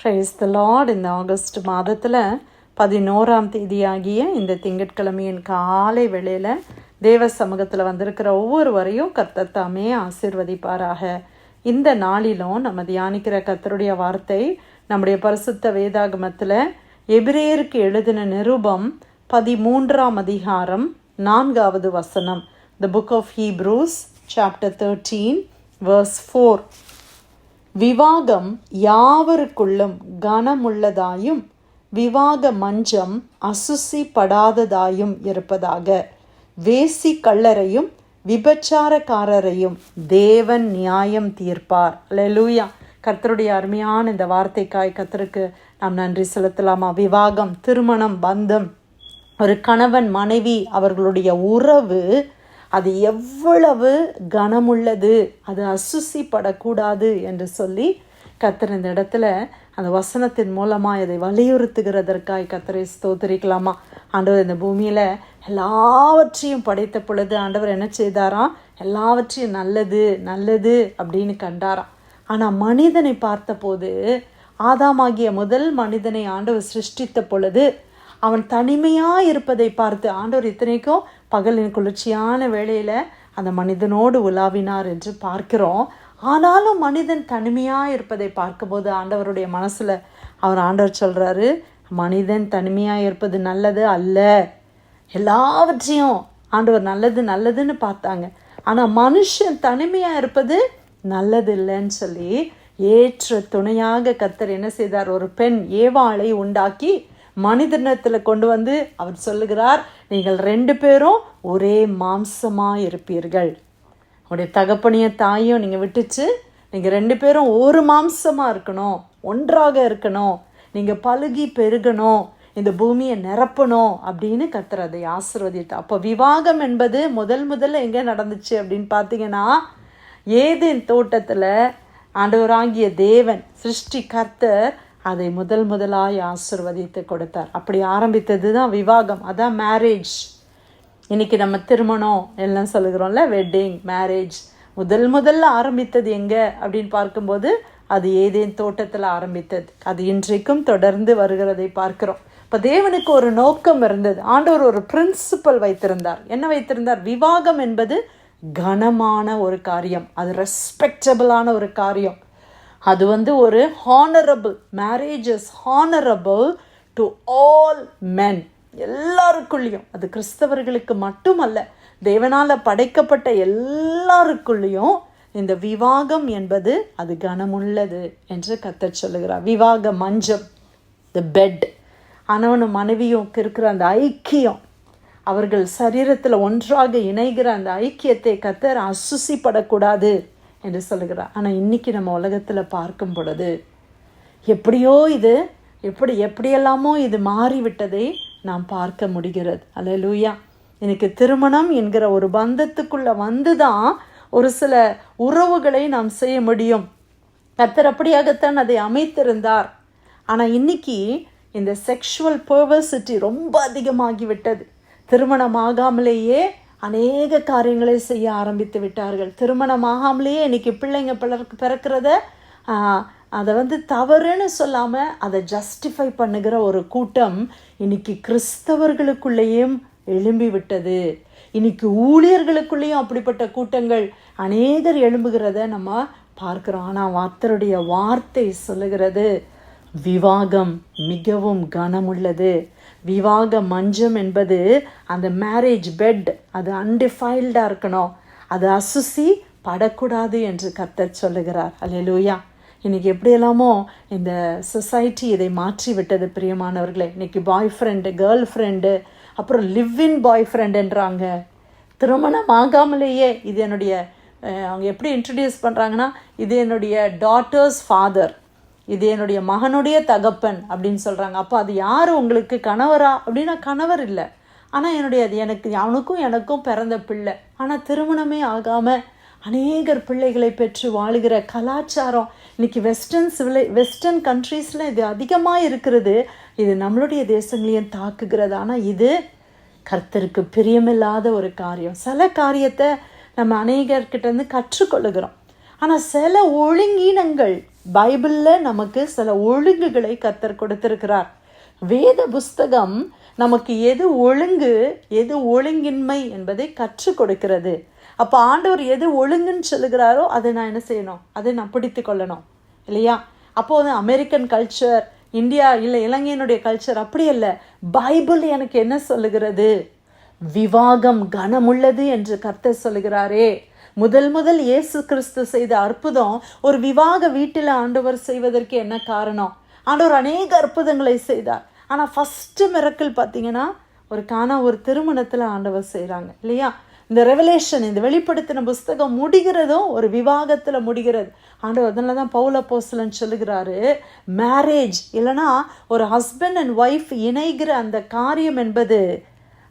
Praise the Lord. இந்த August மாதத்தில் 11ஆம் தேதியாகிய இந்த திங்கட்கிழமையின் காலை வேளையில் தேவ சமூகத்தில் வந்திருக்கிற ஒவ்வொருவரையும் கர்த்தர் தாமே ஆசீர்வதிப்பாராக. இந்த நாளிலும் நம்ம தியானிக்கிற கர்த்தருடைய வார்த்தை நம்முடைய பரிசுத்த வேதாகமத்தில் எபிரேயருக்கு எழுதின நிருபம் 13ஆம் அதிகாரம் 4வது வசனம். The book of Hebrews chapter 13 verse 4. விவாகம் யாவருக்குள்ளும் கனமுள்ளதாயும் விவாக மஞ்சம் அசுசிப்படாததாயும் இருப்பதாக. வேசி கள்ளரையும் விபச்சாரக்காரரையும் தேவன் நியாயம் தீர்ப்பார். அல்லேலூயா. கர்த்தருடைய அருமையான இந்த வார்த்தைக்காய் கர்த்தருக்கு நாம் நன்றி செலுத்தலாமா? விவாகம், திருமணம், பந்தம், ஒரு கணவன் மனைவி அவர்களுடைய உறவு அது எவ்வளவு கனமுள்ளது, அது அசுசிப்படக்கூடாது என்று சொல்லி கர்த்தர் இந்த இடத்துல அந்த வசனத்தின் மூலமாக இதை வலியுறுத்துகிறதற்காய் கர்த்தரை ஸ்தோத்திரிக்கலாமா? ஆண்டவர் இந்த பூமியில் எல்லாவற்றையும் படைத்த பொழுது ஆண்டவர் என்ன செய்தாராம்? எல்லாவற்றையும் நல்லது நல்லது அப்படின்னு கண்டாராம். ஆனால் மனிதனை பார்த்தபோது, ஆதாமாகிய முதல் மனிதனை ஆண்டவர் சிருஷ்டித்த பொழுது அவன் தனிமையாக இருப்பதை பார்த்து ஆண்டவர் இத்தனைக்கும் பகலின் குளிர்ச்சியான வேளையில் அந்த மனிதனோடு உலாவினார் என்று பார்க்கிறோம். ஆனாலும் மனிதன் தனிமையாக இருப்பதை பார்க்கும்போது ஆண்டவருடைய மனசில் ஆண்டவர் சொல்கிறாரு, மனிதன் தனிமையாக இருப்பது நல்லது அல்ல. எல்லாவற்றையும் ஆண்டவர் நல்லது நல்லதுன்னு பார்த்தாங்க. ஆனால் மனுஷன் தனிமையாக இருப்பது நல்லது இல்லைன்னு சொல்லி ஏற்ற துணையாக கர்த்தர் என்ன செய்தார்? ஒரு பெண் ஏவாளை உண்டாக்கி மனிதனத்தில் கொண்டு வந்து அவர் சொல்லுகிறார், நீங்கள் 2 பேரும் ஒரே மாம்சமாக இருப்பீர்கள். உங்களுடைய தகப்பனையும் தாயும் நீங்கள் விட்டுச்சு, நீங்கள் 2 பேரும் ஒரு மாம்சமாக இருக்கணும், ஒன்றாக இருக்கணும், நீங்கள் பலுகி பெருகணும், இந்த பூமியை நிரப்பணும் அப்படின்னு கர்த்தர் அதை ஆசீர்வதித்தார். அப்போ விவாகம் என்பது முதல்ல எங்கே நடந்துச்சு அப்படின்னு பார்த்தீங்கன்னா, ஏதேன் தோட்டத்தில் ஆண்டவராகிய தேவன் சிருஷ்டி கர்த்தர் அதை முதலாய் ஆசீர்வதித்து கொடுத்தார். அப்படி ஆரம்பித்தது தான் விவாகம், அதான் மேரேஜ். இன்னைக்கு நம்ம திருமணம் எல்லாம் சொல்லுகிறோம்ல, வெட்டிங், மேரேஜ். முதல்ல ஆரம்பித்தது எங்கே அப்படின்னு பார்க்கும்போது அது ஏதேன் தோட்டத்தில் ஆரம்பித்தது. அது இன்றைக்கும் தொடர்ந்து வருகிறதை பார்க்கிறோம். இப்போ தேவனுக்கு ஒரு நோக்கம் இருந்தது. ஆண்டவர் ஒரு பிரின்சிபல் வைத்திருந்தார். என்ன வைத்திருந்தார்? விவாகம் என்பது கனமான ஒரு காரியம், அது ரெஸ்பெக்டபிளான ஒரு காரியம். அது ஒரு honourable, marriage is honourable to all men, எல்லாருக்குள்ளேயும். அது கிறிஸ்தவர்களுக்கு மட்டுமல்ல, தேவனால் படைக்கப்பட்ட எல்லாருக்குள்ளேயும் இந்த விவாகம் என்பது அது கனமுள்ளது என்று கர்த்தர் சொல்லுகிறார். விவாக மஞ்சம், த பெட், கணவனும் மனைவியும் இருக்கிற அந்த ஐக்கியம், அவர்கள் சரீரத்தில் ஒன்றாக இணைகிற அந்த ஐக்கியத்தை கர்த்தர் அசுசிப்படக்கூடாது என்று சொல்லுகிறார். ஆனால் இன்றைக்கி நம்ம உலகத்தில் பார்க்கும் பொழுது எப்படியோ இது எப்படியெல்லாமோ இது மாறிவிட்டதை நாம் பார்க்க முடிகிறது. அல்லேலூயா. இன்னைக்கு திருமணம் என்கிற ஒரு பந்தத்துக்குள்ளே வந்து தான் ஒரு சில உறவுகளை நாம் செய்ய முடியும். கர்த்தர் அப்படியாகத்தான் அதை அமைத்திருந்தார். ஆனால் இன்னைக்கு இந்த செக்ஷுவல் பெர்வர்சிட்டி ரொம்ப அதிகமாகிவிட்டது. திருமணமாகாமலேயே அநேக காரியங்களை செய்ய ஆரம்பித்து விட்டார்கள். திருமணமாகாமலேயே இன்றைக்கி பிள்ளைங்க பிறக்கிறத அதை தவறுன்னு சொல்லாமல் அதை ஜஸ்டிஃபை பண்ணுகிற ஒரு கூட்டம் இன்னைக்கு கிறிஸ்தவர்களுக்குள்ளேயும் எழும்பி விட்டது. இன்னைக்கு ஊழியர்களுக்குள்ளேயும் அப்படிப்பட்ட கூட்டங்கள் அநேகர் எழும்புகிறத நம்ம பார்க்குறோம். ஆனால் கர்த்தருடைய வார்த்தை சொல்லுகிறது, விவாகம் மிகவும் கனமுள்ளது. விவாக மஞ்சம் என்பது அந்த மேரேஜ் பெட், அது அன்டிஃபைல்டாக இருக்கணும், அது அசுசி படக்கூடாது என்று கர்த்தர் சொல்லுகிறார். அல்லேலூயா. இன்றைக்கி எப்படியெல்லாமோ இந்த சொசைட்டி இதை மாற்றி விட்டது பிரியமானவர்களே. இன்றைக்கி பாய் ஃப்ரெண்டு, கேர்ள் ஃப்ரெண்டு, அப்புறம் லிவ் இன் பாய் ஃப்ரெண்டுன்றாங்க. திருமணம் ஆகாமலேயே இது என்னுடைய, அவங்க எப்படி இன்ட்ரடியூஸ் பண்ணுறாங்கன்னா, இது என்னுடைய டாட்டர்ஸ் ஃபாதர், இது என்னுடைய மகனுடைய தகப்பன் அப்படின்னு சொல்கிறாங்க. அப்போ அது யார் உங்களுக்கு கணவரா அப்படின்னா கணவர் இல்லை, ஆனால் அது அவனுக்கும் எனக்கும் பிறந்த பிள்ளை. ஆனால் திருமணமே ஆகாமல் அநேகர் பிள்ளைகளை பெற்று வாழுகிற கலாச்சாரம் இன்னைக்கு வெஸ்டர்ன் கண்ட்ரீஸில் இது அதிகமாக இருக்கிறது. இது நம்மளுடைய தேசங்களையும் தாக்குகிறது. ஆனால் இது கர்த்தருக்கு பிரியமில்லாத ஒரு காரியம். சில காரியத்தை நம்ம அநேகர்கிட்ட கற்றுக்கொள்ளுகிறோம். ஆனால் சில ஒழுங்கீனங்கள் பைபிளில் நமக்கு சில ஒழுங்குகளை கர்த்தர் கொடுத்திருக்கிறார். வேத புஸ்தகம் நமக்கு எது ஒழுங்கு எது ஒழுங்கின்மை என்பதை கற்றுக் கொடுக்கிறது. அப்போ ஆண்டவர் எது ஒழுங்குன்னு சொல்லுகிறாரோ அதை நான் என்ன செய்யணும், அதை நான் பிடித்து கொள்ளணும் இல்லையா? அப்போது அமெரிக்கன் கல்ச்சர், இந்தியா இல்லை இலங்கையினுடைய கல்ச்சர் அப்படி இல்லை. பைபிள் எனக்கு என்ன சொல்லுகிறது? விவாகம் கனமுள்ளது என்று கர்த்தர் சொல்லுகிறாரே. முதல் இயேசு கிறிஸ்து செய்த அற்புதம் ஒரு விவாக வீட்டில் ஆண்டவர் செய்வதற்கு என்ன காரணம்? ஆண்டவர் அநேக அற்புதங்களை செய்தார். ஆனால் ஃபஸ்ட்டு மிரக்கிள் பார்த்தீங்கன்னா ஒரு திருமணத்தில் ஆண்டவர் செய்கிறாங்க இல்லையா? இந்த ரெவலேஷன், இந்த வெளிப்படுத்தின புஸ்தகம் முடிகிறதும் ஒரு விவாகத்தில் முடிகிறது. ஆண்டவர் அதனால தான் பவுல் அப்போஸ்தலன் சொல்லுகிறாரு, மேரேஜ் இல்லைனா ஒரு ஹஸ்பண்ட் அண்ட் ஒய்ஃப் இணைகிற அந்த காரியம் என்பது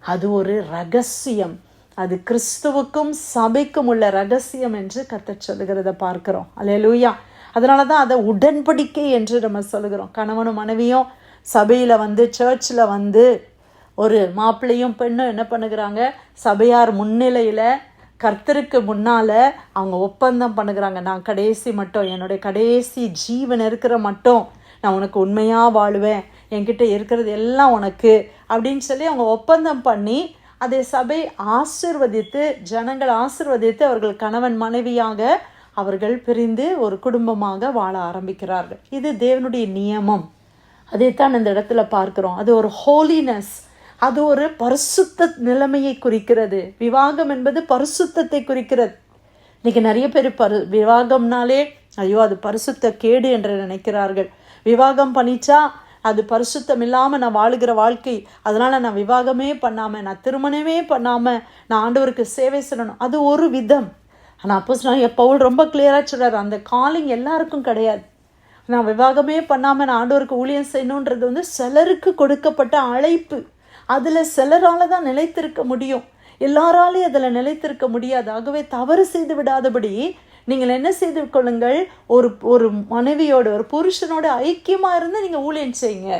அது ஒரு ரகசியம். அது கிறிஸ்துவுக்கும் சபைக்கும் உள்ள ரகசியம் என்று கர்த்தர் சொல்லுகிறத பார்க்கிறோம். அல்லேலூயா. அதனால தான் அதை உடன்படிக்கை என்று நம்ம சொல்லுகிறோம். கணவனும் மனைவியும் சபையில் சர்ச்சில் ஒரு மாப்பிள்ளையும் பெண்ணும் என்ன பண்ணுகிறாங்க, சபையார் முன்னிலையில் கர்த்தருக்கு முன்னால் அவங்க ஒப்பந்தம் பண்ணுகிறாங்க. நான் கடைசி மட்டும், என்னுடைய கடைசி ஜீவன் இருக்கிற மட்டும் நான் உனக்கு உண்மையாக வாழுவேன், என்கிட்ட இருக்கிறது எல்லாம் உனக்கு அப்படின்னு சொல்லி அவங்க ஒப்பந்தம் பண்ணி அதை சபை ஆசிர்வதித்து, ஜனங்கள் ஆசிர்வதித்து அவர்கள் கணவன் மனைவியாக அவர்கள் பிரிந்து ஒரு குடும்பமாக வாழ ஆரம்பிக்கிறார்கள். இது தேவனுடைய நியமம். அதைத்தான் இந்த இடத்துல பார்க்கிறோம். அது ஒரு ஹோலினஸ், அது ஒரு பரிசுத்த நிலைமையை குறிக்கிறது. விவாகம் என்பது பரிசுத்தத்தை குறிக்கிறது. இன்னைக்கு நிறைய பேர் விவாகம்னாலே ஐயோ அது பரிசுத்த கேடு என்று நினைக்கிறார்கள். விவாகம் பண்ணிச்சா அது பரிசுத்தம் இல்லாமல் நான் வாழுகிற வாழ்க்கை, அதனால் நான் விவாகமே பண்ணாமல், நான் திருமணமே பண்ணாமல் நான் ஆண்டவருக்கு சேவை செய்யணும். அது ஒரு விதம். ஆனால் அப்போஸ்தலன் பவுல் ரொம்ப கிளியராக சொல்கிறார், அந்த காலிங் எல்லாருக்கும் கிடையாது. நான் விவாகமே பண்ணாமல் நான் ஆண்டவருக்கு ஊழியம் செய்யணுன்றது சிலருக்கு கொடுக்கப்பட்ட அழைப்பு. அதில் சிலரால் தான் நிலைத்திருக்க முடியும், எல்லாராலையும் அதில் நிலைத்திருக்க முடியாது. ஆகவே தவறு செய்து விடாதபடி நீங்கள் என்ன செய்து கொள்ளுங்கள், ஒரு மனைவியோட ஒரு புருஷனோட ஐக்கியமாக இருந்து நீங்கள் ஊழியம் செய்யுங்க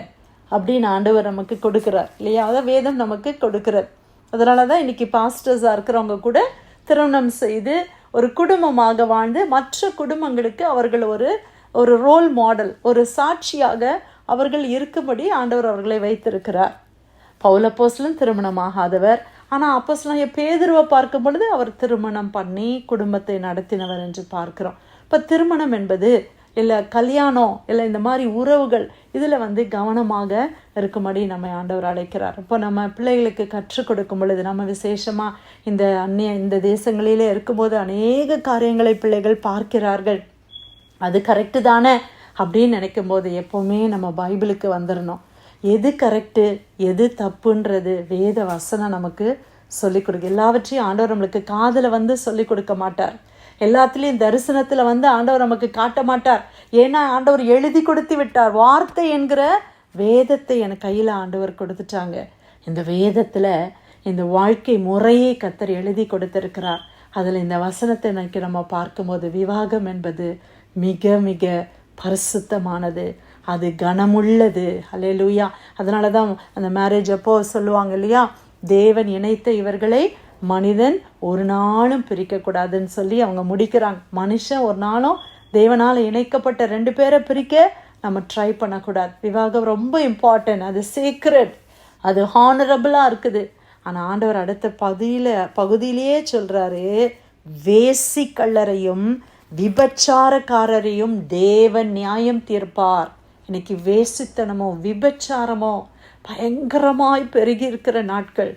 அப்படின்னு ஆண்டவர் நமக்கு கொடுக்குறார் இல்லையா? அதான் வேதம் நமக்கு கொடுக்குறார். அதனால தான் இன்றைக்கி பாஸ்டர்ஸாக இருக்கிறவங்க கூட திருமணம் செய்து ஒரு குடும்பமாக வாழ்ந்து மற்ற குடும்பங்களுக்கு அவர்கள் ஒரு ரோல் மாடல், ஒரு சாட்சியாக அவர்கள் இருக்கும்படி ஆண்டவர் அவர்களை வைத்திருக்கிறார். பவுல் அப்போஸ்தலன் திருமணமாகாதவர், ஆனால் அப்போஸ்தலன் பேதுருவை பார்க்கும் பொழுது அவர் திருமணம் பண்ணி குடும்பத்தை நடத்தினவர் என்று பார்க்கிறோம். இப்போ திருமணம் என்பது இல்லை கல்யாணம் இல்லை இந்த மாதிரி உறவுகள் இதில் கவனமாக இருக்கும்படி நம்ம ஆண்டவர் அழைக்கிறார். இப்போ நம்ம பிள்ளைகளுக்கு கற்றுக் கொடுக்கும் பொழுது நம்ம விசேஷமாக இந்த தேசங்களிலே இருக்கும்போது அநேக காரியங்களை பிள்ளைகள் பார்க்கிறார்கள். அது கரெக்டு தானே அப்படின்னு நினைக்கும் போது எப்போவுமே நம்ம பைபிளுக்கு வந்துடணும். எது கரெக்டு எது தப்புன்றது வேத வசனம் நமக்கு சொல்லிக் கொடுக்கு. எல்லாவற்றையும் ஆண்டவர் நம்மளுக்கு காதில் சொல்லிக் கொடுக்க மாட்டார். எல்லாத்துலேயும் தரிசனத்தில் ஆண்டவர் நமக்கு காட்ட மாட்டார். ஏன்னா ஆண்டவர் எழுதி கொடுத்து விட்டார். வார்த்தை என்கிற வேதத்தை என் கையில் ஆண்டவர் கொடுத்துட்டாங்க. இந்த வேதத்தில் இந்த வாழ்க்கை முறையை கர்த்தர் எழுதி கொடுத்திருக்கிறார். அதில் இந்த வசனத்தை நம்ம பார்க்கும்போது விவாகம் என்பது மிக மிக பரிசுத்தமானது, அது கனமுள்ளது. அல்லேலூயா. அதனால தான் அந்த மேரேஜ் அப்போ சொல்லுவாங்க இல்லையா, தேவன் இணைத்த இவர்களை மனிதன் ஒரு நாளும் பிரிக்கக்கூடாதுன்னு சொல்லி அவங்க முடிக்கிறாங்க. மனுஷன் ஒரு நாளும் தேவனால் இணைக்கப்பட்ட 2 பேரை பிரிக்க நம்ம ட்ரை பண்ணக்கூடாது. விவாகம் ரொம்ப இம்பார்ட்டன்ட், அது சீக்ரெட், அது ஹானரபிளாக இருக்குது. ஆனால் ஆண்டவர் அடுத்த பகுதியிலேயே சொல்கிறாரு, வேசி கள்ளரையும் விபச்சாரக்காரரையும் தேவன் நியாயம் தீர்ப்பார். இன்னைக்கு வேசித்தனமோ விபச்சாரமோ பயங்கரமாய் பெருகி இருக்கிற நாட்கள்.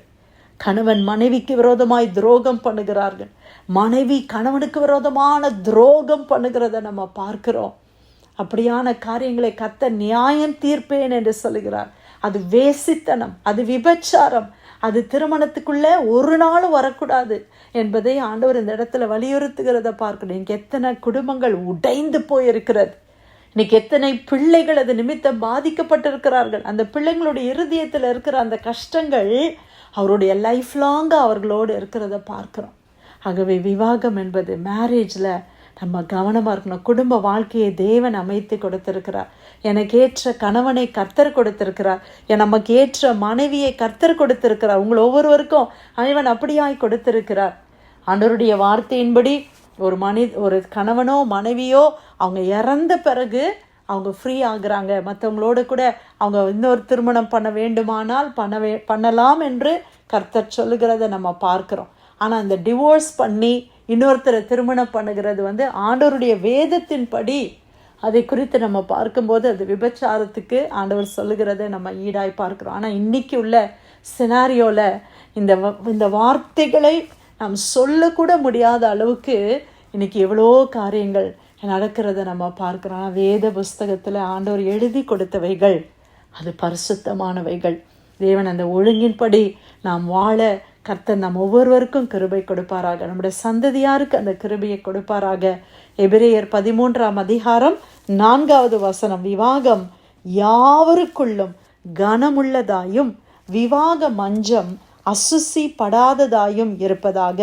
கணவன் மனைவிக்கு விரோதமாய் துரோகம் பண்ணுகிறார்கள், மனைவி கணவனுக்கு விரோதமான துரோகம் பண்ணுகிறத நம்ம பார்க்கிறோம். அப்படியான காரியங்களை கர்த்தர் நியாயம் தீர்ப்பேன் என்று சொல்லுகிறார். அது வேசித்தனம், அது விபச்சாரம், அது திருமணத்துக்குள்ளே ஒரு நாளும் வரக்கூடாது என்பதை ஆண்டவர் இந்த இடத்துல வலியுறுத்துகிறத பார்க்கணும். இன்னைக்கு எத்தனை குடும்பங்கள் உடைந்து போயிருக்கிறது. இன்னைக்கு எத்தனை பிள்ளைகள் அது நிமித்தம் பாதிக்கப்பட்டிருக்கிறார்கள். அந்த பிள்ளைங்களுடைய இருதயத்தில் இருக்கிற அந்த கஷ்டங்கள் அவருடைய லைஃப் லாங்காக அவர்களோடு இருக்கிறத பார்க்குறோம். ஆகவே விவாகம் என்பது மேரேஜில் நம்ம கவனமாக இருக்கணும். குடும்ப வாழ்க்கையை தேவன் அமைத்து கொடுத்திருக்கிறார். எனக்கு ஏற்ற கணவனை கர்த்தர் கொடுத்திருக்கிறார், நமக்கு ஏற்ற மனைவியை கர்த்தர் கொடுத்திருக்கிறார். உங்கள் ஒவ்வொருவருக்கும் அவன் அப்படியாய் கொடுத்திருக்கிறார். ஆண்டவருடைய வார்த்தையின்படி ஒரு கணவனோ மனைவியோ அவங்க இறந்த பிறகு அவங்க ஃப்ரீ ஆகுறாங்க. மற்றவங்களோட கூட அவங்க இன்னொரு திருமணம் பண்ண வேண்டுமானால் பண்ணலாம் என்று கர்த்தர் சொல்லுகிறத நம்ம பார்க்குறோம். ஆனால் இந்த டிவோர்ஸ் பண்ணி இன்னொருத்தரை திருமணம் பண்ணுகிறது ஆண்டவருடைய வேதத்தின்படி அதை குறித்து நம்ம பார்க்கும்போது அது விபச்சாரத்துக்கு ஆண்டவர் சொல்லுகிறத நம்ம ஈடாய் பார்க்குறோம். ஆனால் இன்றைக்கி உள்ள சினாரியோவில் இந்த வார்த்தைகளை நாம் சொல்லக்கூட முடியாத அளவுக்கு இன்றைக்கி எவ்வளோ காரியங்கள் நடக்கிறத நம்ம பார்க்குறோம். ஆனால் வேத புஸ்தகத்தில் ஆண்டவர் எழுதி கொடுத்தவைகள் அது பரிசுத்தமானவைகள். தேவன் அந்த ஒழுங்கின்படி நாம் வாழ கர்த்தர் நம் ஒவ்வொருவருக்கும் கிருபை கொடுப்பாராக. நம்முடைய சந்ததியாருக்கு அந்த கிருபையை கொடுப்பாராக. எபிரேயர் 13ஆம் அதிகாரம் 4வது வசனம், விவாகம் யாவருக்குள்ளும் கனமுள்ளதாயும் விவாக மஞ்சம் அசுசி படாததாயும் இருப்பதாக.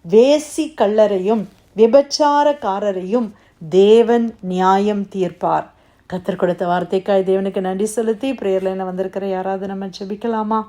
வேசி கள்ளரையும் விபச்சாரக்காரரையும் தேவன் நியாயம் தீர்ப்பார். கர்த்தர் கொடுத்த வார்த்தைக்காய் தேவனுக்கு நன்றி செலுத்தி பிரேயர்ல வந்திருக்கிற யாராவது நம்ம ஜெபிக்கலாமா?